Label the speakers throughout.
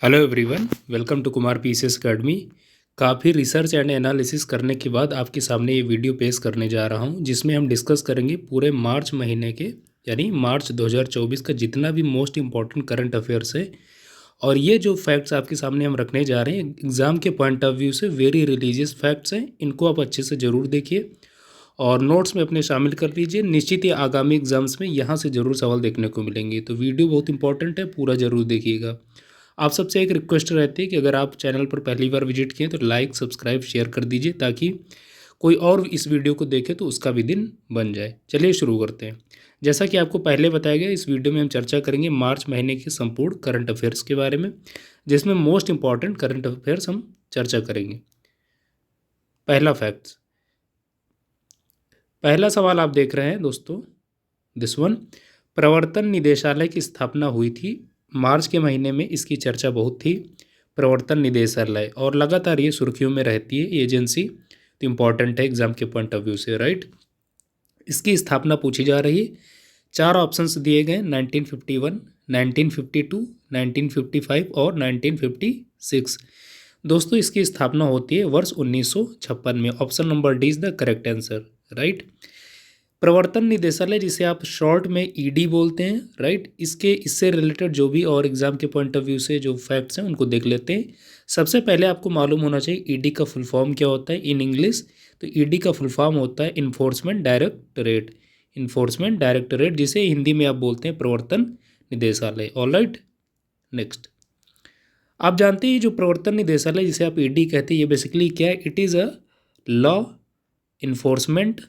Speaker 1: Hello everyone, welcome to Kumar PCS academy. काफ़ी research and analysis करने के बाद आपके सामने ये वीडियो पेश करने जा रहा हूँ, जिसमें हम डिस्कस करेंगे पूरे मार्च महीने के यानी मार्च 2024 का जितना भी मोस्ट इम्पॉर्टेंट करंट अफेयर्स है। और ये जो फैक्ट्स आपके सामने हम रखने जा रहे हैं एग्ज़ाम के पॉइंट ऑफ व्यू से वेरी रिलीजियस फैक्ट्स हैं। इनको आप अच्छे से ज़रूर देखिए और नोट्स में अपने शामिल कर लीजिए। निश्चित ही आगामी एग्जाम्स में यहाँ से ज़रूर सवाल देखने को मिलेंगे, तो वीडियो बहुत इंपॉर्टेंट है, पूरा ज़रूर देखिएगा। आप सबसे एक रिक्वेस्ट रहती है कि अगर आप चैनल पर पहली बार विजिट किए तो लाइक सब्सक्राइब शेयर कर दीजिए, ताकि कोई और इस वीडियो को देखे तो उसका भी दिन बन जाए। चलिए शुरू करते हैं। जैसा कि आपको पहले बताया गया, इस वीडियो में हम चर्चा करेंगे मार्च महीने के संपूर्ण करंट अफेयर्स के बारे में, जिसमें मोस्ट इंपॉर्टेंट करंट अफेयर्स हम चर्चा करेंगे। पहला फैक्ट्स, पहला सवाल आप देख रहे हैं दोस्तों, दिस वन। प्रवर्तन निदेशालय की स्थापना हुई थी मार्च के महीने में, इसकी चर्चा बहुत थी। प्रवर्तन निदेशालय, और लगातार ये सुर्खियों में रहती है ये एजेंसी, तो इम्पॉर्टेंट है एग्जाम के पॉइंट ऑफ व्यू से, राइट। इसकी स्थापना पूछी जा रही है। चार ऑप्शंस दिए गए, 1951, 1952, 1955 और 1956। दोस्तों इसकी स्थापना होती है वर्ष 1956 में। Option number D is the correct answer, right. प्रवर्तन निदेशालय, जिसे आप शॉर्ट में ईडी बोलते हैं, राइट। इससे रिलेटेड जो भी और एग्जाम के पॉइंट ऑफ व्यू से जो फैक्ट्स हैं उनको देख लेते हैं। सबसे पहले आपको मालूम होना चाहिए ईडी का फुल फॉर्म क्या होता है इन इंग्लिश। तो ईडी का फुल फॉर्म होता है इन्फोर्समेंट डायरेक्टरेट। इन्फोर्समेंट डायरेक्टरेट, जिसे हिंदी में आप बोलते हैं प्रवर्तन निदेशालय। Alright, next. आप जानते हैं जो प्रवर्तन निदेशालय जिसे आप ईडी कहते हैं, ये बेसिकली क्या है? It is a law enforcement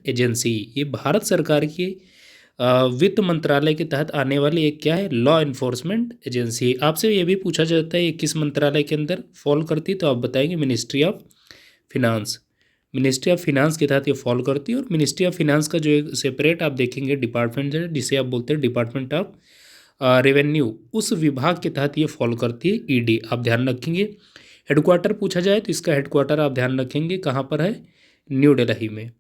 Speaker 1: agency. ये भारत सरकार की वित्त मंत्रालय के तहत आने वाली एक क्या है? Law enforcement agency. आपसे ये भी पूछा जाता है ये किस मंत्रालय के अंदर फॉलो करती है, तो आप बताएंगे ministry of finance. Ministry of finance के तहत ये फॉलो करती है। और मिनिस्ट्री ऑफ फिनांस का जो एक सेपरेट आप देखेंगे डिपार्टमेंट है, जिसे आप बोलते हैं डिपार्टमेंट ऑफ रेवेन्यू, उस विभाग के तहत ये फॉलो करती है ईडी। आप ध्यान रखेंगे। हेडक्वार्टर पूछा जाए तो इसका हेडक्वार्टर आप ध्यान रखेंगे कहाँ पर है? न्यू दिल्ली में।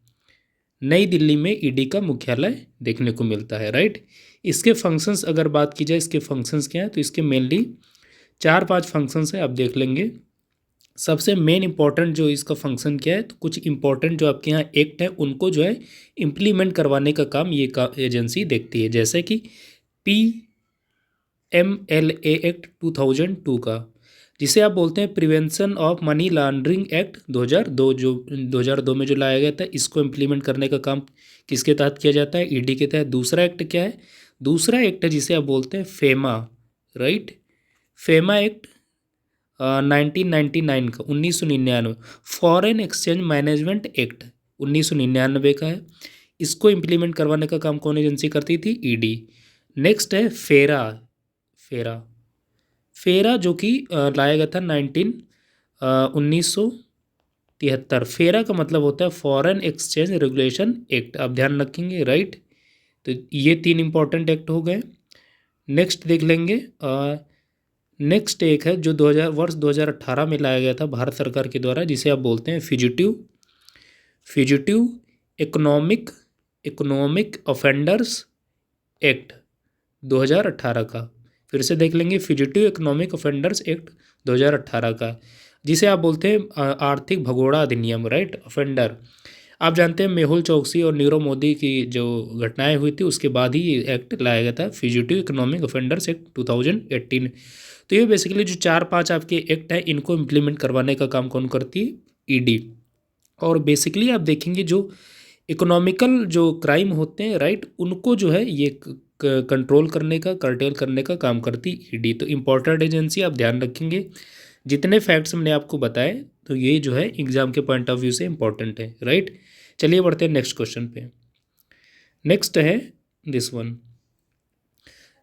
Speaker 1: नई दिल्ली में ईडी का मुख्यालय देखने को मिलता है, राइट। इसके फंक्शंस अगर बात की जाए, इसके फंक्शंस क्या है, तो इसके मेनली 4-5 फंक्शंस है, आप देख लेंगे। सबसे मेन इंपॉर्टेंट जो इसका फंक्शन क्या है, तो कुछ इंपॉर्टेंट जो आपके यहाँ एक्ट है उनको जो है इम्प्लीमेंट करवाने का काम ये एजेंसी देखती है। जैसे कि PMLA एक्ट 2002 का, जिसे आप बोलते हैं prevention of money laundering act 2002, जो 2002 में जो लाया गया था, इसको इम्प्लीमेंट करने का काम किसके तहत किया जाता है? ईडी के तहत। दूसरा एक्ट क्या है? दूसरा एक्ट है जिसे आप बोलते हैं फेमा, राइट। फेमा एक्ट 1999 का, 1999। फॉरेन एक्सचेंज मैनेजमेंट एक्ट 1999 का है। इसको इम्प्लीमेंट करवाने का काम कौन एजेंसी करती थी? ईडी। नेक्स्ट है फेरा। फेरा फेरा जो कि लाया गया था 1973। फेरा का मतलब होता है फॉरेन एक्सचेंज रेगुलेशन एक्ट, आप ध्यान रखेंगे, राइट। तो ये 3 इंपॉर्टेंट एक्ट हो गए। नेक्स्ट देख लेंगे। नेक्स्ट एक है जो वर्ष 2018 में लाया गया था भारत सरकार के द्वारा, जिसे आप बोलते हैं फ्यूजिटिव इकोनॉमिक ऑफेंडर्स एक्ट 2018 का। फिर से देख लेंगे, फ्यूजिटिव इकोनॉमिक ऑफेंडर्स एक्ट 2018 का, जिसे आप बोलते हैं आर्थिक भगोड़ा अधिनियम, राइट। ऑफेंडर, आप जानते हैं मेहुल चौकसी और नीरव मोदी की जो घटनाएं हुई थी उसके बाद ही ये एक्ट लाया गया था, फ्यूजिटिव इकोनॉमिक ऑफेंडर्स एक्ट 2018। तो ये बेसिकली जो 4-5 आपके एक्ट हैं इनको इम्प्लीमेंट करवाने का काम कौन करती है? ईडी। और बेसिकली आप देखेंगे जो इकोनॉमिकल जो क्राइम होते हैं, राइट, उनको जो है ये कंट्रोल करने का, कर्टेल करने का काम करती ईडी। तो इम्पोर्टेंट एजेंसी, आप ध्यान रखेंगे। जितने फैक्ट्स हमने आपको बताए तो ये जो है एग्जाम के पॉइंट ऑफ व्यू से इंपॉर्टेंट है, राइट। चलिए बढ़ते हैं नेक्स्ट क्वेश्चन पे। नेक्स्ट है दिस वन,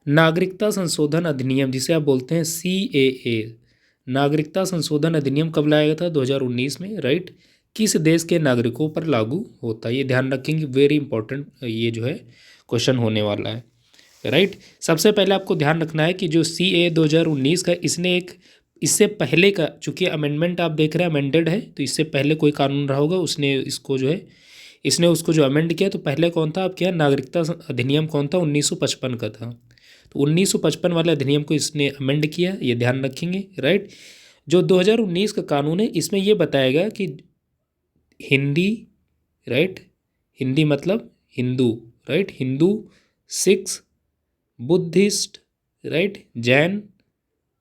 Speaker 1: नागरिकता संशोधन अधिनियम, जिसे आप बोलते हैं CAA। नागरिकता संशोधन अधिनियम कब लाया गया था? 2019 में, राइट। किस देश के नागरिकों पर लागू होता है? ये ध्यान रखेंगे, वेरी इंपॉर्टेंट ये जो है क्वेश्चन होने वाला है, राइट। सबसे पहले आपको ध्यान रखना है कि जो CAA 2019 का, इसने एक इससे पहले का, चूंकि अमेंडमेंट आप देख रहे हैं अमेंडेड है, तो इससे पहले कोई कानून रहा होगा, उसने इसको जो है इसने उसको जो अमेंड किया, तो पहले कौन था आपके यहाँ? नागरिकता अधिनियम कौन था? 1955 का था। तो 1955 वाले अधिनियम को इसने अमेंड किया, ये ध्यान रखेंगे, राइट। जो 2019 का कानून है इसमें ये बताया गया कि हिंदी, राइट, हिंदी मतलब Hindu, right, Hindu, Sikhs, Buddhist, right, Jain,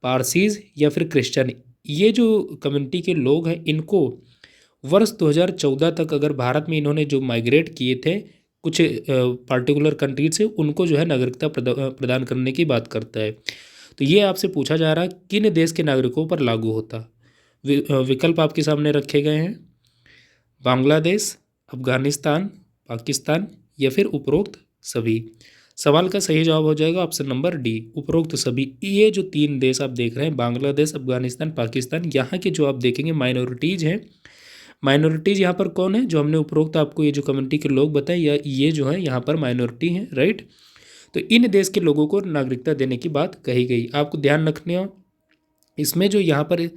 Speaker 1: Parsis या फिर क्रिश्चियन, ये जो कम्युनिटी के लोग हैं इनको वर्ष 2014 तक अगर भारत में इन्होंने जो माइग्रेट किए थे कुछ पार्टिकुलर कंट्रीज से, उनको जो है नागरिकता प्रदान करने की बात करता है। तो ये आपसे पूछा जा रहा है किन देश के नागरिकों पर लागू होता। विकल्प आपके सामने रखे गए हैं, बांग्लादेश, अफगानिस्तान, पाकिस्तान या फिर उपरोक्त सभी। सवाल का सही जवाब हो जाएगा ऑप्शन नंबर डी, उपरोक्त सभी। ये जो 3 देश आप देख रहे हैं, बांग्लादेश, अफगानिस्तान, पाकिस्तान, यहाँ के जो आप देखेंगे माइनॉरिटीज़ हैं। माइनॉरिटीज़ यहाँ पर कौन है, जो हमने उपरोक्त आपको ये जो कम्युनिटी के लोग बताए, या ये जो है यहाँ पर माइनॉरिटी हैं, राइट। तो इन देश के लोगों को नागरिकता देने की बात कही गई। आपको ध्यान रखने हो इसमें जो यहाँ पर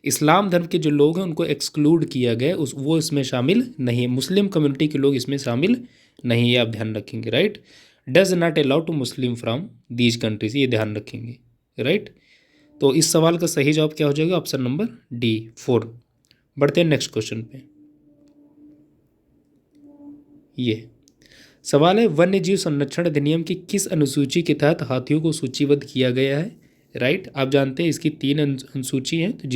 Speaker 1: इस्लाम धर्म के जो लोग हैं उनको एक्सक्लूड किया गया, वो इसमें शामिल नहीं है। मुस्लिम कम्युनिटी के लोग इसमें शामिल नहीं है, आप ध्यान रखेंगे, right. Does not allow to Muslim from these countries, ये ध्यान रखेंगे, राइट। तो इस सवाल का सही जवाब क्या हो जाएगा, ऑप्शन नंबर डी 4। बढ़ते हैं नेक्स्ट क्वेश्चन पे। ये सवाल है, वन्य जीव संरक्षण अधिनियम की किस अनुसूची के तहत हाथियों को सूचीबद्ध किया गया है, राइट। आप जानते हैं इसकी 3 अनुसूची हैं, तो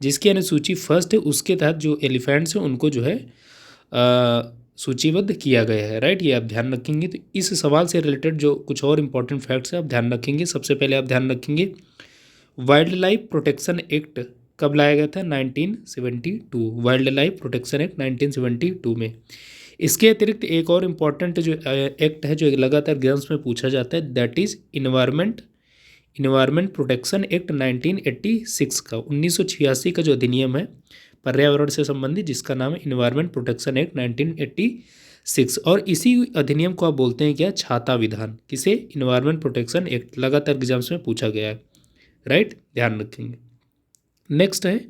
Speaker 1: जिसकी अनुसूची फर्स्ट है उसके तहत जो एलिफेंट्स हैं उनको जो है सूचीबद्ध किया गया है, राइट। ये आप ध्यान रखेंगे। तो इस सवाल से रिलेटेड जो कुछ और इंपॉर्टेंट फैक्ट्स हैं आप ध्यान रखेंगे। सबसे पहले आप ध्यान रखेंगे वाइल्ड लाइफ प्रोटेक्शन एक्ट कब लाया गया था, 1972, वाइल्ड लाइफ प्रोटेक्शन एक्ट 1972 में। इसके अतिरिक्त एक और इम्पॉर्टेंट जो एक्ट है जो लगातार एग्जाम्स में पूछा जाता है, that is environment protection act 1986 का, 1986 का जो अधिनियम है पर्यावरण से संबंधित, जिसका नाम है इन्वायरमेंट प्रोटेक्शन एक्ट 1986। और इसी अधिनियम को आप बोलते हैं क्या, छाता विधान। किसे, इन्वायरमेंट प्रोटेक्शन एक्ट, लगातार एग्जाम्स में पूछा गया है, राइट, ध्यान रखेंगे। नेक्स्ट है,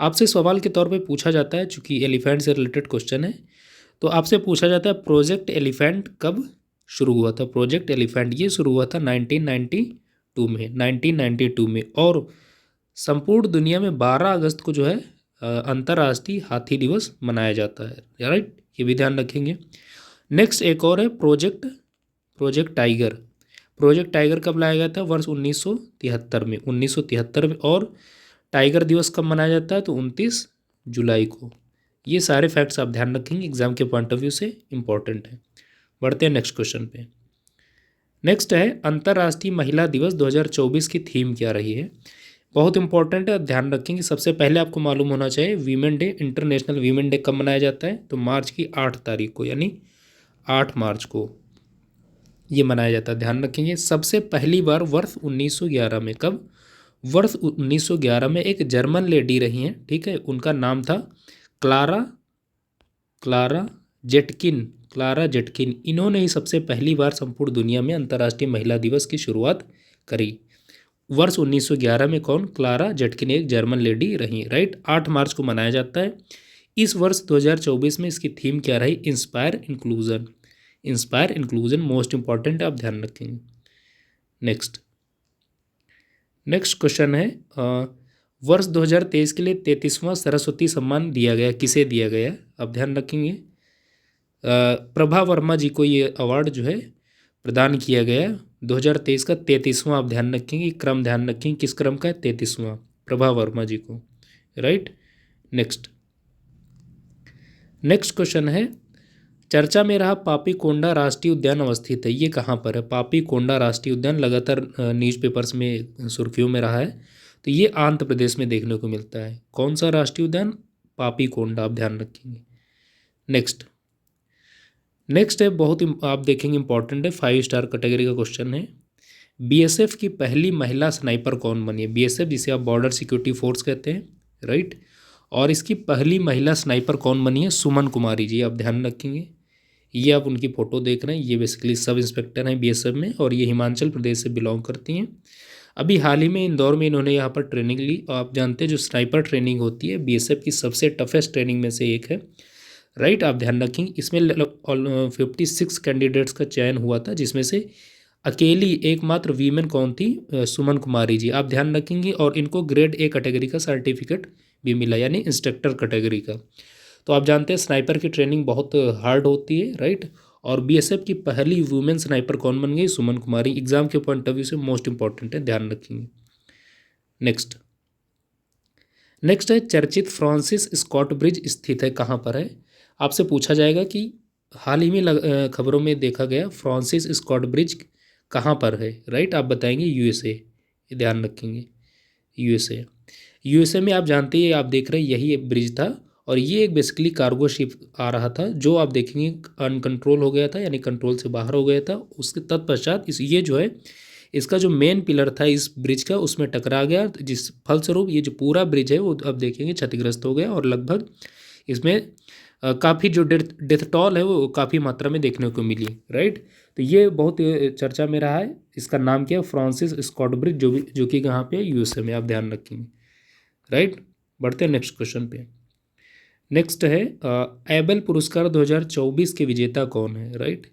Speaker 1: आपसे सवाल के तौर पे पूछा जाता है, चूंकि एलिफेंट से रिलेटेड क्वेश्चन है, तो आपसे पूछा जाता है प्रोजेक्ट एलिफेंट कब शुरू हुआ था। प्रोजेक्ट एलिफेंट ये शुरू हुआ था 1992 में, और संपूर्ण दुनिया में 12 अगस्त को जो है अंतर्राष्ट्रीय हाथी दिवस मनाया जाता है, राइट, ये भी ध्यान रखेंगे। नेक्स्ट एक और है प्रोजेक्ट टाइगर। प्रोजेक्ट टाइगर कब लाया गया था, वर्ष 1973 में। और टाइगर दिवस कब मनाया जाता है, तो 29 जुलाई को। ये सारे फैक्ट्स आप ध्यान रखेंगे, एग्जाम के पॉइंट ऑफ व्यू से इंपॉर्टेंट है। बढ़ते हैं नेक्स्ट क्वेश्चन पे। नेक्स्ट है, अंतर्राष्ट्रीय महिला दिवस 2024 की थीम क्या रही है। बहुत इंपॉर्टेंट है, ध्यान रखेंगे। सबसे पहले आपको मालूम होना चाहिए women day, international women day कब मनाया जाता है, तो मार्च की 8 तारीख को, यानी 8 मार्च को ये मनाया जाता है, ध्यान रखेंगे। सबसे पहली बार वर्ष 1911 में, कब, वर्ष 1911 में एक जर्मन लेडी रही हैं, ठीक है, उनका नाम था क्लारा जेटकिन। इन्होंने ही सबसे पहली बार संपूर्ण दुनिया में अंतर्राष्ट्रीय महिला दिवस की शुरुआत करी। वर्ष 1911 में कौन, क्लारा जेटकिन एक जर्मन लेडी रही, राइट। 8 मार्च को मनाया जाता है। इस वर्ष 2024 में इसकी थीम क्या रही, इंस्पायर इंक्लूजन मोस्ट इंपॉर्टेंट, आप ध्यान रखेंगे। नेक्स्ट क्वेश्चन है, वर्ष 2023 के लिए 33वां सरस्वती सम्मान दिया गया, किसे दिया गया, आप ध्यान रखेंगे। प्रभा वर्मा जी को ये अवार्ड जो है प्रदान किया गया 2023 का 33वां, आप ध्यान रखेंगे, क्रम ध्यान रखेंगे, किस क्रम का है, 33वां, प्रभा वर्मा जी को, राइट। नेक्स्ट क्वेश्चन है, चर्चा में रहा पापी कोंडा राष्ट्रीय उद्यान अवस्थित है, ये कहाँ पर है। पापी कोंडा राष्ट्रीय उद्यान लगातार न्यूज़पेपर्स में सुर्खियों में रहा है, तो ये आंध्र प्रदेश में देखने को मिलता है। कौन सा राष्ट्रीय उद्यान, पापी कोंडा, आप ध्यान रखेंगे। नेक्स्ट है, बहुत आप देखेंगे इंपॉर्टेंट है, 5 स्टार कैटेगरी का क्वेश्चन है। बीएसएफ की पहली महिला स्नाइपर कौन बनी है। बीएसएफ जिसे आप बॉर्डर सिक्योरिटी फोर्स कहते हैं, राइट, और इसकी पहली महिला स्नाइपर कौन बनी है, सुमन कुमारी जी, आप ध्यान रखेंगे। ये आप उनकी फ़ोटो देख रहे हैं, ये बेसिकली सब इंस्पेक्टर हैं बीएसएफ में, और ये हिमाचल प्रदेश से बिलोंग करती हैं। अभी हाल ही में इंदौर में इन्होंने यहाँ पर ट्रेनिंग ली, और आप जानते हैं जो स्नाइपर ट्रेनिंग होती है बीएसएफ की सबसे टफेस्ट ट्रेनिंग में से एक है, राइट, आप ध्यान रखेंगे। इसमें 56 कैंडिडेट्स का चयन हुआ था, जिसमें से अकेली एकमात्र वीमेन कौन थी? सुमन कुमारी जी। आप ध्यान रखेंगे, और इनको ग्रेड ए कैटेगरी का सर्टिफिकेट भी मिला, यानी इंस्ट्रक्टर कैटेगरी का। तो आप जानते हैं स्नाइपर की ट्रेनिंग बहुत हार्ड होती है, राइट। और बीएसएफ की पहली वुमेन स्नाइपर कौन बन गई? सुमन कुमारी। एग्जाम के पॉइंट ऑफ व्यू से मोस्ट इंपॉर्टेंट है, ध्यान रखेंगे। नेक्स्ट नेक्स्ट है चर्चित फ्रांसिस स्कॉट ब्रिज स्थित है कहाँ पर है? आपसे पूछा जाएगा कि हाल ही में खबरों में देखा गया फ्रांसिस स्कॉट ब्रिज कहाँ पर है, राइट। आप बताएंगे यूएसए, ध्यान रखेंगे यूएसए। यूएसए में आप जानते हैं, आप देख रहे हैं यही एक ब्रिज था, और ये एक बेसिकली कार्गो शिप आ रहा था, जो आप देखेंगे अनकंट्रोल हो गया था, यानी कंट्रोल से बाहर हो गया था। उसके तत्पश्चात ये जो है इसका जो मेन पिलर था इस ब्रिज का, उसमें टकरा गया, जिस फलस्वरूप ये जो पूरा ब्रिज है वो अब देखेंगे क्षतिग्रस्त हो गया, और लगभग इसमें काफ़ी जो डेथ टॉल है वो काफ़ी मात्रा में देखने को मिली, राइट। तो ये बहुत चर्चा में रहा है। इसका नाम क्या है? फ्रांसिस स्कॉट ब्रिज, जो कि कहाँ पे है? यूएसए में। आप ध्यान रखेंगे, राइट। बढ़ते हैं नेक्स्ट क्वेश्चन पे। नेक्स्ट है एबल पुरस्कार 2024 के विजेता कौन है, राइट।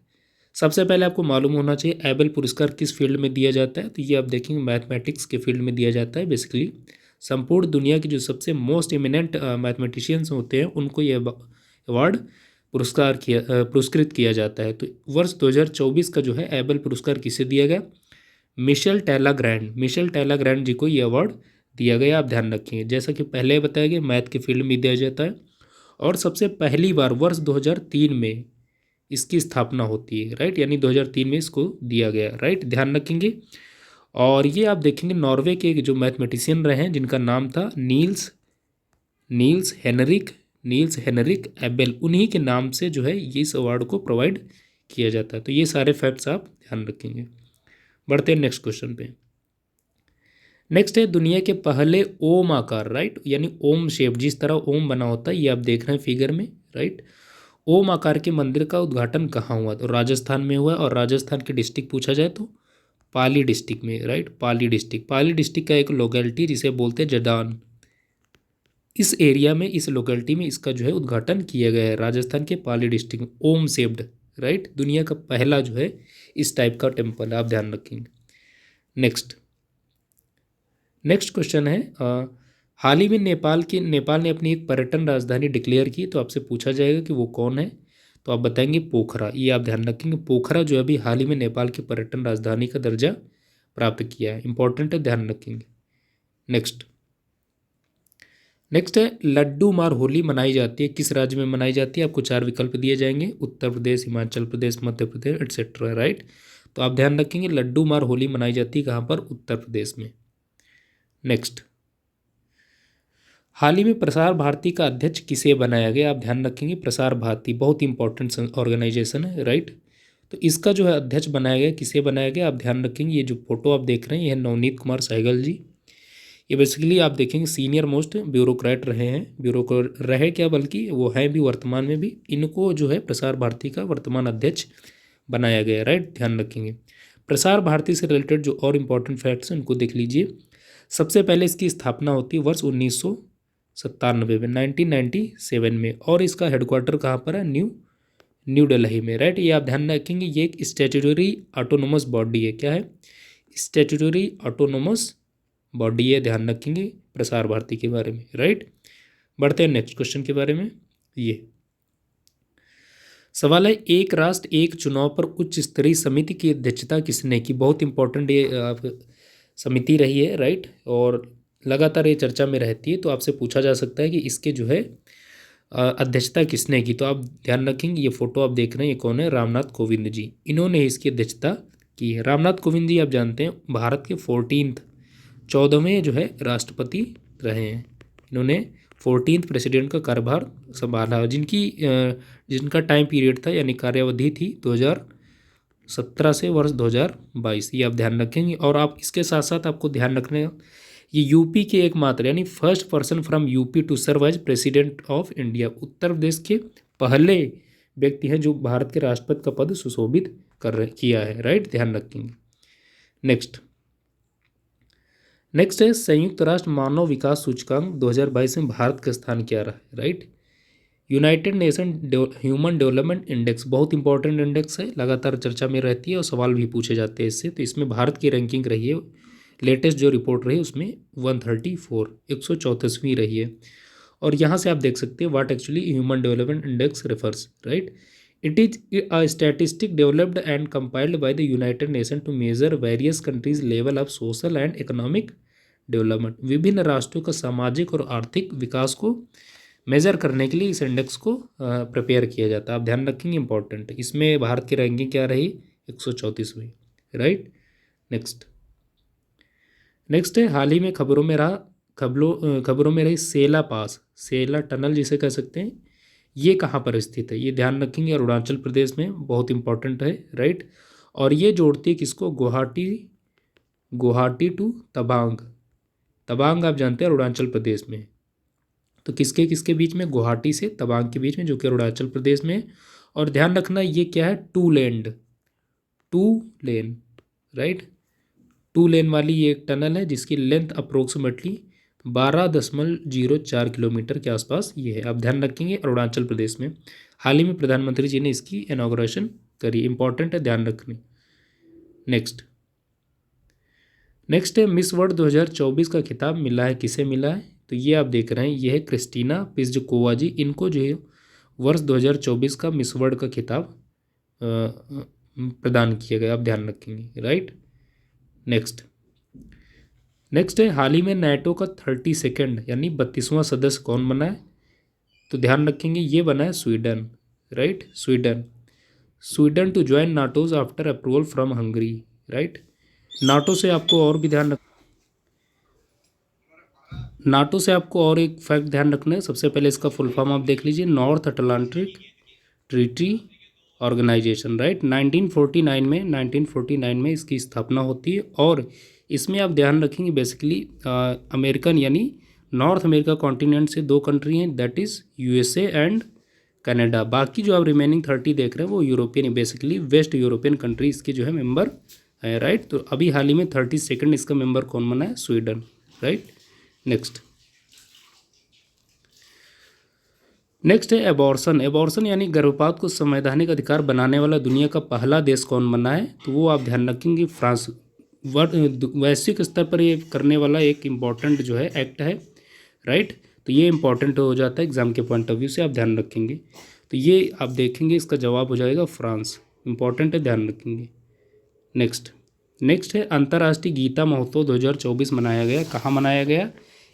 Speaker 1: सबसे पहले आपको मालूम होना चाहिए एबल पुरस्कार किस फील्ड में दिया जाता है। तो ये आप देखेंगे मैथमेटिक्स के फील्ड में दिया जाता है। बेसिकली संपूर्ण दुनिया की जो सबसे मोस्ट इमिनेंट मैथमेटिशियंस होते हैं उनको ये अवार्ड पुरस्कृत किया जाता है। तो वर्ष 2024 का जो है एबल पुरस्कार किसे दिया गया? मिशेल टेलाग्रैंड जी को ये अवार्ड दिया गया। आप ध्यान रखेंगे, जैसा कि पहले बताया गया मैथ के फील्ड में दिया जाता है, और सबसे पहली बार वर्ष 2003 में इसकी स्थापना होती है, राइट। यानी 2003 में इसको दिया गया, राइट, ध्यान रखेंगे। और ये आप देखेंगे नॉर्वे के जो मैथमेटिशियन रहे हैं जिनका नाम था नील्स हेनरिक एबेल, उन्हीं के नाम से जो है ये इस अवार्ड को प्रोवाइड किया जाता है। तो ये सारे फैक्ट्स आप ध्यान रखेंगे। बढ़ते हैं नेक्स्ट क्वेश्चन पे। नेक्स्ट है दुनिया के पहले ओम आकार, राइट, यानी ओम शेप, जिस तरह ओम बना होता है ये आप देख रहे हैं फिगर में, राइट। ओम आकार के मंदिर का उद्घाटन कहाँ हुआ? तो राजस्थान में हुआ, और राजस्थान के डिस्ट्रिक्ट पूछा जाए तो पाली डिस्ट्रिक्ट में, राइट। पाली डिस्ट्रिक्ट का एक लोकेलिटी जिसे बोलते हैं जडान, इस एरिया में, इस लोकेलिटी में इसका जो है उद्घाटन किया गया है, राजस्थान के पाली डिस्ट्रिक्ट में। ओम शेप्ड, राइट, दुनिया का पहला जो है इस टाइप का टेम्पल है, आप ध्यान रखेंगे। नेक्स्ट क्वेश्चन है हाल ही में नेपाल ने अपनी एक पर्यटन राजधानी डिक्लेयर की, तो आपसे पूछा जाएगा कि वो कौन है? तो आप बताएंगे पोखरा। ये आप ध्यान रखेंगे, पोखरा जो अभी हाल ही में नेपाल की पर्यटन राजधानी का दर्जा प्राप्त किया है, इंपॉर्टेंट है, ध्यान रखेंगे। नेक्स्ट है लड्डू मार होली मनाई जाती है किस राज्य में मनाई जाती है? आपको 4 विकल्प दिए जाएंगे, उत्तर प्रदेश, हिमाचल प्रदेश, मध्य प्रदेश एटसेट्रा, राइट। तो आप ध्यान रखेंगे लड्डू मार होली मनाई जाती है कहाँ पर? उत्तर प्रदेश में। नेक्स्ट, हाल ही में प्रसार भारती का अध्यक्ष किसे बनाया गया? आप ध्यान रखेंगे प्रसार भारती बहुत इंपॉर्टेंट ऑर्गेनाइजेशन है, राइट। तो इसका जो है अध्यक्ष बनाया गया, किसे बनाया गया? आप ध्यान रखेंगे ये जो फोटो आप देख रहे हैं यह नवनीत कुमार सहगल जी। ये बेसिकली आप देखेंगे सीनियर मोस्ट ब्यूरोक्रेट रहे हैं, रहे क्या बल्कि वो हैं भी वर्तमान में भी। इनको जो है प्रसार भारती का वर्तमान अध्यक्छ बनाया गया, राइट, ध्यान रखेंगे। प्रसार भारती से रिलेटेड जो और इम्पोर्टेंट फैक्ट्स हैं उनको देख लीजिए। सबसे पहले इसकी स्थापना होती है वर्ष 1997 में, 1997 में, और इसका हेडक्वार्टर कहाँ पर है? न्यू दिल्ली में, राइट। ये आप ध्यान रखेंगे ये एक स्टैट्यूटरी ऑटोनोमस बॉडी है। क्या है? स्टैट्यूटरी ऑटोनोमस बॉडी है, ध्यान रखेंगे प्रसार भारती के बारे में, राइट। बढ़ते हैं नेक्स्ट क्वेश्चन के बारे में। ये सवाल है एक राष्ट्र एक चुनाव पर उच्च स्तरीय समिति की अध्यक्षता किसने की? बहुत इंपॉर्टेंट ये समिति रही है, राइट, और लगातार ये चर्चा में रहती है। तो आपसे पूछा जा सकता है कि इसके जो है अध्यक्षता किसने की? तो आप ध्यान रखेंगे ये फोटो आप देख रहे हैं ये कौन है? रामनाथ कोविंद जी, इन्होंने इसकी अध्यक्षता की है। रामनाथ कोविंद जी आप जानते हैं भारत के 14वें जो है राष्ट्रपति रहे हैं। इन्होंने 14th प्रेसिडेंट का कार्यभार संभाला, जिनका टाइम पीरियड था यानी कार्यावधि थी 2017 से वर्ष 2022। ये आप ध्यान रखेंगे। और आप इसके साथ साथ आपको ध्यान रखना है ये यूपी के एकमात्र यानी first person from UP to serve as president of India, Uttar Pradesh के पहले व्यक्ति हैं जो भारत के राष्ट्रपति का पद सुशोभित किया है, राइट, ध्यान रखेंगे। नेक्स्ट है संयुक्त राष्ट्र मानव विकास सूचकांक 2022 में भारत का स्थान क्या रहा है, right. United nation human development index बहुत इंपॉर्टेंट इंडेक्स है, लगातार चर्चा में रहती है और सवाल भी पूछे जाते हैं इससे। तो इसमें भारत की रैंकिंग रही है, लेटेस्ट जो रिपोर्ट रही उसमें 134 134वीं रही है। और यहाँ से आप देख सकते हैं what actually human development index refers, right. It is a statistic developed and compiled by the United Nation to measure various countries level of social and economic development. विभिन्न राष्ट्रों का सामाजिक और आर्थिक विकास को मेजर करने के लिए इस इंडेक्स को प्रिपेयर किया जाता है। आप ध्यान रखेंगे, इंपॉर्टेंट। इसमें भारत की रैंकिंग क्या रही? 134वीं, राइट। नेक्स्ट है, हाल ही में खबरों में रही सेला पास, सेला टनल जिसे कह सकते हैं, ये कहाँ पर स्थित है? ये ध्यान रखेंगे, अरुणाचल प्रदेश में, बहुत इंपॉर्टेंट है, राइट। और ये जोड़ती है किसको? गुवाहाटी टू तवांग। तवांग आप जानते हैं अरुणाचल प्रदेश में। तो किसके किसके बीच में? गुवाहाटी से तवांग के बीच में, जो कि अरुणाचल प्रदेश में। और ध्यान रखना ये क्या है? Two lane, right. 2 लेन वाली ये एक टनल है जिसकी लेंथ अप्रोक्सीमेटली 12.04 किलोमीटर के आसपास ये है। आप ध्यान रखेंगे, अरुणाचल प्रदेश में। हाल ही में प्रधानमंत्री जी ने इसकी इनॉग्रेशन करी, इंपॉर्टेंट है, ध्यान रखनी। नेक्स्ट है, मिस वर्ल्ड 2024 का खिताब मिला है, किसे मिला है? तो ये आप देख रहे हैं, ये है क्रिस्टीना पिज़्ज़कोवा जी। इनको जो है वर्ष 2024 का मिस वर्ल्ड का खिताब प्रदान किया गया, आप ध्यान रखेंगे, राइट। नेक्स्ट है, हाल ही में नाटो का 32nd यानी 32वां सदस्य कौन बना है? तो ध्यान रखेंगे, ये बना है Sweden, right. Sweden to join NATO's after approval from Hungary, right. NATO से आपको और भी नाटो से आपको और एक फैक्ट ध्यान रखना है। सबसे पहले इसका फुल फॉर्म आप देख लीजिए, North Atlantic Treaty Organization, right. 1949 में इसकी स्थापना होती है। और इसमें आप ध्यान रखेंगे बेसिकली अमेरिकन यानी नॉर्थ अमेरिका कॉन्टिनेंट से 2 कंट्री हैं, that is USA and Canada. बाकी जो आप रिमेनिंग 30 देख रहे हैं वो European, basically waste European country इसके जो है मेंबर है, राइट। तो अभी हाल ही में 32nd इसका मेंबर कौन बना है? Sweden, right. नेक्स्ट है एबॉर्शन यानी गर्भपात को संवैधानिक अधिकार बनाने वाला दुनिया का पहला देश कौन बना है? तो वो आप ध्यान रखेंगे, फ्रांस। वैश्विक स्तर पर ये करने वाला एक इम्पॉर्टेंट जो है एक्ट है, राइट। तो ये इंपॉर्टेंट हो जाता है एग्जाम के पॉइंट ऑफ व्यू से, आप ध्यान रखेंगे। तो ये आप देखेंगे, इसका जवाब हो जाएगा फ्रांस, इंपॉर्टेंट है, ध्यान रखेंगे। नेक्स्ट है, अंतर्राष्ट्रीय गीता महोत्सव 2024 मनाया गया, कहाँ मनाया गया?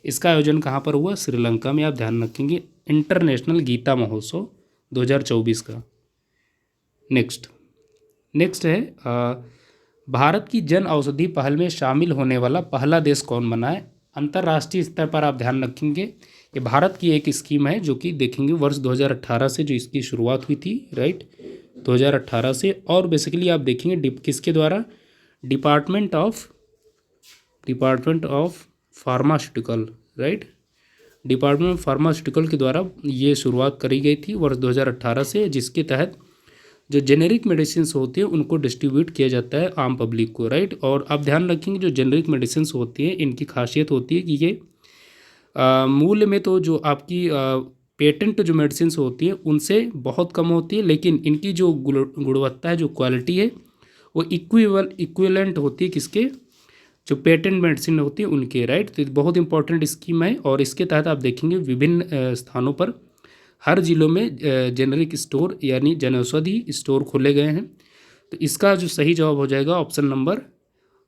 Speaker 1: इसका आयोजन कहाँ पर हुआ? श्रीलंका में, आप ध्यान रखेंगे, इंटरनेशनल गीता महोत्सव 2024 का। नेक्स्ट है, भारत की जन औषधि पहल में शामिल होने वाला पहला देश कौन बना है? अंतर्राष्ट्रीय स्तर पर आप ध्यान रखेंगे, ये भारत की एक स्कीम है जो कि देखेंगे वर्ष 2018 से जो इसकी शुरुआत हुई थी, राइट, 2018 से। और बेसिकली आप देखेंगे किसके द्वारा? Department of pharmaceutical, right. Department of pharmaceutical के द्वारा ये शुरुआत करी गई थी वर्ष 2018 से, जिसके तहत जो जेनेरिक मेडिसिन होती हैं उनको डिस्ट्रीब्यूट किया जाता है आम पब्लिक को, राइट। और आप ध्यान रखेंगे, जो जेनेरिक मेडिसिन होती हैं इनकी खासियत होती है कि ये मूल्य में तो जो आपकी पेटेंट जो मेडिसिन होती है उनसे बहुत कम होती है, लेकिन इनकी जो गुणवत्ता है, जो क्वालिटी है, वो इक्विवेलेंट होती है किसके? जो पेटेंट मेडिसिन होती है उनके, राइट। तो बहुत इंपॉर्टेंट स्कीम है। और इसके तहत आप देखेंगे विभिन्न स्थानों पर हर जिलों में जेनरिक स्टोर यानी जनौषधि स्टोर खोले गए हैं। तो इसका जो सही जवाब हो जाएगा ऑप्शन नंबर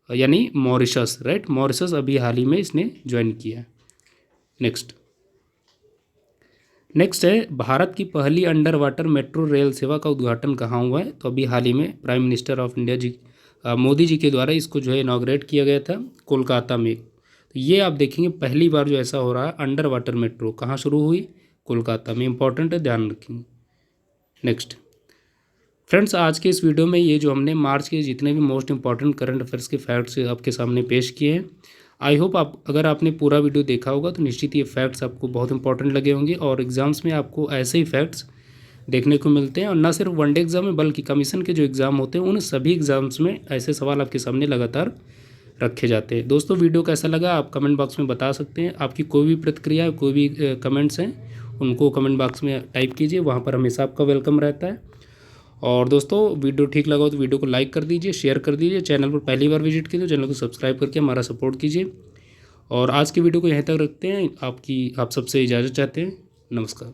Speaker 1: यानी मॉरिशस, राइट। मॉरिशस अभी हाल ही में इसने ज्वाइन किया है। नेक्स्ट है, भारत की पहली अंडर वाटर मेट्रो रेल सेवा का उद्घाटन कहाँ हुआ है? तो अभी हाल ही में प्राइम मिनिस्टर ऑफ इंडिया जी मोदी जी के द्वारा इसको जो है इनाग्रेट किया गया था कोलकाता में। तो ये आप देखेंगे पहली बार जो ऐसा हो रहा है, अंडर वाटर मेट्रो कहाँ शुरू हुई? कोलकाता में, इंपॉर्टेंट है, ध्यान रखेंगे। नेक्स्ट फ्रेंड्स, आज के इस वीडियो में ये जो हमने मार्च के जितने भी मोस्ट इंपॉर्टेंट करंट अफेयर्स के फैक्ट्स आपके सामने पेश किए हैं, आई होप अगर आपने पूरा वीडियो देखा होगा तो निश्चित ये फैक्ट्स आपको बहुत इंपॉर्टेंट लगे होंगे। और एग्जाम्स में आपको ऐसे ही फैक्ट्स देखने को मिलते हैं, और ना सिर्फ वनडे एग्जाम में बल्कि कमीशन के जो एग्ज़ाम होते हैं उन सभी एग्जाम्स में ऐसे सवाल आपके सामने लगातार रखे जाते हैं। दोस्तों, वीडियो कैसा लगा आप कमेंट बॉक्स में बता सकते हैं। आपकी कोई भी प्रतिक्रिया, कोई भी कमेंट्स हैं उनको कमेंट बॉक्स में टाइप कीजिए, वहाँ पर हमेशा आपका वेलकम रहता है। और दोस्तों वीडियो ठीक लगा हो तो वीडियो को लाइक कर दीजिए, शेयर कर दीजिए। चैनल पर पहली बार विजिट कीजिए तो चैनल को सब्सक्राइब करके हमारा सपोर्ट कीजिए। और आज की वीडियो को यहीं तक रखते हैं। आप सबसे इजाज़त चाहते हैं। नमस्कार।